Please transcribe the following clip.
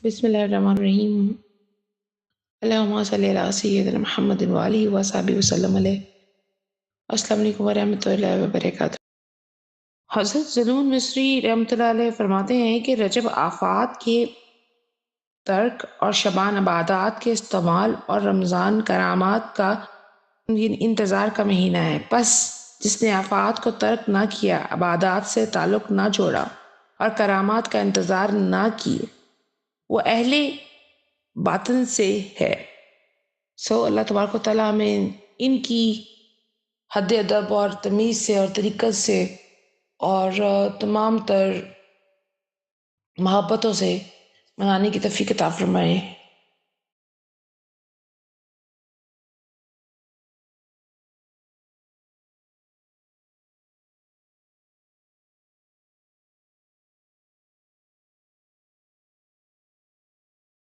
بسم اللہ الرحمن الرحیم۔ اللہم صلی علی سیدنا محمد وآلہ وصحبہ وسلم علیہ۔ السلام علیکم ورحمۃ اللہ وبرکاتہ۔ حضرت ذنون مصری رحمۃ اللہ علیہ فرماتے ہیں کہ رجب آفات کے ترک اور شبان عبادات کے استعمال اور رمضان کرامات کا انتظار کا مہینہ ہے۔ پس جس نے آفات کو ترک نہ کیا، عبادات سے تعلق نہ جوڑا اور کرامات کا انتظار نہ کیے، وہ اہل باطن سے ہے۔ اللہ تبارک و تعالیٰ ہمیں ان کی حد ادب اور تمیز سے اور طریقت سے اور تمام تر محبتوں سے منانے کی توفیق عطا فرمائے۔